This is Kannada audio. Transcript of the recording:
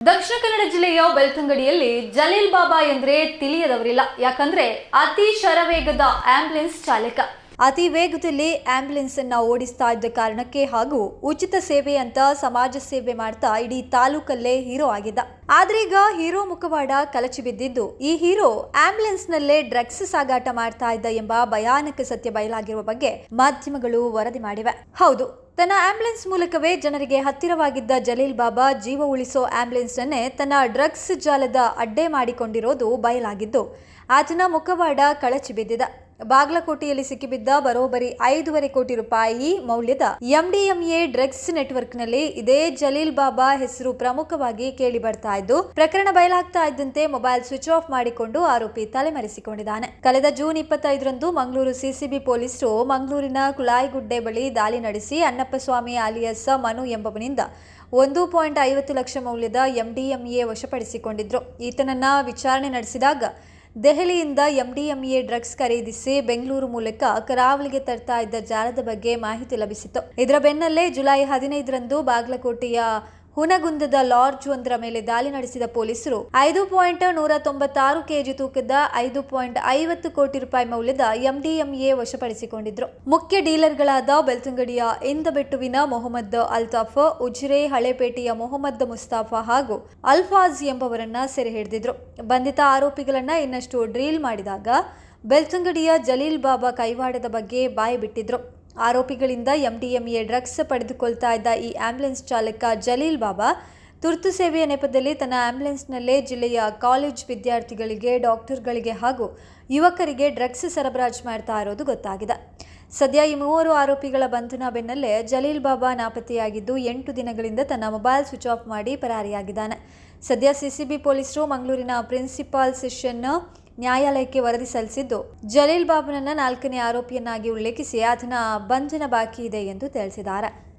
ದಕ್ಷಿಣ ಕನ್ನಡ ಜಿಲ್ಲೆಯ ಬೆಳ್ತಂಗಡಿಯಲ್ಲಿ ಜಲೀಲ್ ಬಾಬಾ ಎಂದ್ರೆ ತಿಳಿಯದವರಿಲ್ಲ. ಯಾಕಂದ್ರೆ ಅತಿ ಶರವೇಗದ ಆಂಬ್ಯುಲೆನ್ಸ್ ಚಾಲಕ. ಅತಿ ವೇಗದಲ್ಲಿ ಆಂಬ್ಯುಲೆನ್ಸ್ ಅನ್ನ ಓಡಿಸ್ತಾ ಇದ್ದ ಕಾರಣಕ್ಕೆ ಹಾಗೂ ಉಚಿತ ಸೇವೆ ಅಂತ ಸಮಾಜ ಸೇವೆ ಮಾಡ್ತಾ ಇಡೀ ತಾಲೂಕಲ್ಲೇ ಹೀರೋ ಆಗಿದ್ದ. ಆದ್ರೀಗ ಹೀರೋ ಮುಖವಾಡ ಕಲಚಿ ಬಿದ್ದಿದ್ದು, ಈ ಹೀರೋ ಆಂಬ್ಯುಲೆನ್ಸ್ ನಲ್ಲೇ ಡ್ರಗ್ಸ್ ಸಾಗಾಟ ಮಾಡ್ತಾ ಇದ್ದ ಎಂಬ ಭಯಾನಕ ಸತ್ಯ ಬಯಲಾಗಿರುವ ಬಗ್ಗೆ ಮಾಧ್ಯಮಗಳು ವರದಿ ಮಾಡಿವೆ. ಹೌದು, ತನ್ನ ಆಂಬ್ಯುಲೆನ್ಸ್ ಮೂಲಕವೇ ಜನರಿಗೆ ಹತ್ತಿರವಾಗಿದ್ದ ಜಲೀಲ್ ಬಾಬಾ ಜೀವ ಉಳಿಸೋ ಆಂಬ್ಯುಲೆನ್ಸ್ ಅನ್ನೇ ತನ್ನ ಡ್ರಗ್ಸ್ ಜಾಲದ ಅಡ್ಡೆ ಮಾಡಿಕೊಂಡಿರೋದು ಬಯಲಾಗಿದ್ದು, ಆತನ ಮುಖವಾಡ ಕಳಚಿ ಬಿದ್ದಿದೆ. ಬಾಗಲಕೋಟೆಯಲ್ಲಿ ಸಿಕ್ಕಿಬಿದ್ದ ಬರೋಬ್ಬರಿ 5.5 ಕೋಟಿ ರೂಪಾಯಿ ಮೌಲ್ಯದ ಎಂಡಿಎಂಎ ಡ್ರಗ್ಸ್ ನೆಟ್ವರ್ಕ್ನಲ್ಲಿ ಇದೇ ಜಲೀಲ್ ಬಾಬಾ ಹೆಸರು ಪ್ರಮುಖವಾಗಿ ಕೇಳಿ ಬರ್ತಾ ಇದ್ದು, ಪ್ರಕರಣ ಬಯಲಾಗ್ತಾ ಇದ್ದಂತೆ ಮೊಬೈಲ್ ಸ್ವಿಚ್ ಆಫ್ ಮಾಡಿಕೊಂಡು ಆರೋಪಿ ತಲೆಮರೆಸಿಕೊಂಡಿದ್ದಾನೆ. ಕಳೆದ ಜೂನ್ 25ರಂದು ಮಂಗಳೂರು ಸಿಸಿಬಿ ಪೊಲೀಸರು ಮಂಗಳೂರಿನ ಕುಳಾಯಿಗುಡ್ಡೆ ಬಳಿ ದಾಳಿ ನಡೆಸಿ ಅನ್ನಪ್ಪಸ್ವಾಮಿ ಆಲಿಯಾಸ್ ಮನು ಎಂಬವನಿಂದ 1.50 ಲಕ್ಷ ಮೌಲ್ಯದ ಎಂಡಿಎಂಎ ವಶಪಡಿಸಿಕೊಂಡಿದ್ರು. ಈತನನ್ನ ವಿಚಾರಣೆ ನಡೆಸಿದಾಗ ದೆಹಲಿಯಿಂದ ಎಂಡಿಎಂಎ ಡ್ರಗ್ಸ್ ಖರೀದಿಸಿ ಬೆಂಗಳೂರು ಮೂಲಕ ಕರಾವಳಿಗೆ ತರ್ತಾ ಇದ್ದ ಜಾಲದ ಬಗ್ಗೆ ಮಾಹಿತಿ ಲಭಿಸಿತ್ತು. ಇದರ ಬೆನ್ನಲ್ಲೇ ಜುಲೈ 15ರಂದು ಬಾಗಲಕೋಟೆಯ ಹುನಗುಂದದ ಲಾಡ್ಜ್ ಒಂದರ ಮೇಲೆ ದಾಳಿ ನಡೆಸಿದ ಪೊಲೀಸರು 5.196 ಕೆಜಿ ತೂಕದ 5.50 ಕೋಟಿ ರೂಪಾಯಿ ಮೌಲ್ಯದ ಎಂಡಿಎಂಎ ವಶಪಡಿಸಿಕೊಂಡಿದ್ರು. ಮುಖ್ಯ ಡೀಲರ್ಗಳಾದ ಬೆಳ್ತಂಗಡಿಯ ಇಂದಬೆಟ್ಟುವಿನ ಮೊಹಮ್ಮದ್ ಅಲ್ತಾಫ್, ಉಜಿರೆ ಹಳೇಪೇಟೆಯ ಮೊಹಮ್ಮದ್ ಮುಸ್ತಾಫಾ ಹಾಗೂ ಅಲ್ಫಾಜ್ ಎಂಬವರನ್ನ ಸೆರೆ ಹಿಡಿದಿದ್ರು. ಬಂಧಿತ ಆರೋಪಿಗಳನ್ನ ಇನ್ನಷ್ಟು ಡ್ರಿಲ್ ಮಾಡಿದಾಗ ಬೆಳ್ತಂಗಡಿಯ ಜಲೀಲ್ ಬಾಬಾ ಕೈವಾಡದ ಬಗ್ಗೆ ಬಾಯಿ ಬಿಟ್ಟಿದ್ರು. ಆರೋಪಿಗಳಿಂದ ಎಂಡಿಎಂಎ ಡ್ರಗ್ಸ್ ಪಡೆದುಕೊಳ್ತಾ ಇದ್ದ ಈ ಆಂಬ್ಯುಲೆನ್ಸ್ ಚಾಲಕ ಜಲೀಲ್ ಬಾಬಾ ತುರ್ತು ಸೇವೆಯ ನೆಪದಲ್ಲಿ ತನ್ನ ಆಂಬ್ಯುಲೆನ್ಸ್ನಲ್ಲೇ ಜಿಲ್ಲೆಯ ಕಾಲೇಜ್ ವಿದ್ಯಾರ್ಥಿಗಳಿಗೆ, ಡಾಕ್ಟರ್ಗಳಿಗೆ ಹಾಗೂ ಯುವಕರಿಗೆ ಡ್ರಗ್ಸ್ ಸರಬರಾಜು ಮಾಡ್ತಾ ಇರೋದು ಗೊತ್ತಾಗಿದೆ. ಸದ್ಯ ಈ 3 ಆರೋಪಿಗಳ ಬಂಧನ ಬೆನ್ನಲ್ಲೇ ಜಲೀಲ್ ಬಾಬಾ ನಾಪತ್ತೆಯಾಗಿದ್ದು 8 ದಿನಗಳಿಂದ ತನ್ನ ಮೊಬೈಲ್ ಸ್ವಿಚ್ ಆಫ್ ಮಾಡಿ ಪರಾರಿಯಾಗಿದ್ದಾನೆ. ಸದ್ಯ ಸಿಸಿಬಿ ಪೊಲೀಸರು ಮಂಗಳೂರಿನ ಪ್ರಿನ್ಸಿಪಾಲ್ ಸೆಷನ್ ನ್ಯಾಯಾಲಯಕ್ಕೆ ವರದಿ ಸಲ್ಲಿಸಿದ್ದು, ಜಲೀಲ್ ಬಾಬನನ್ನ 4ನೇ ಆರೋಪಿಯನ್ನಾಗಿ ಉಲ್ಲೇಖಿಸಿ ಆತನ ಬಂಧನ ಬಾಕಿ ಇದೆ ಎಂದು ತಿಳಿಸಿದ್ದಾರೆ.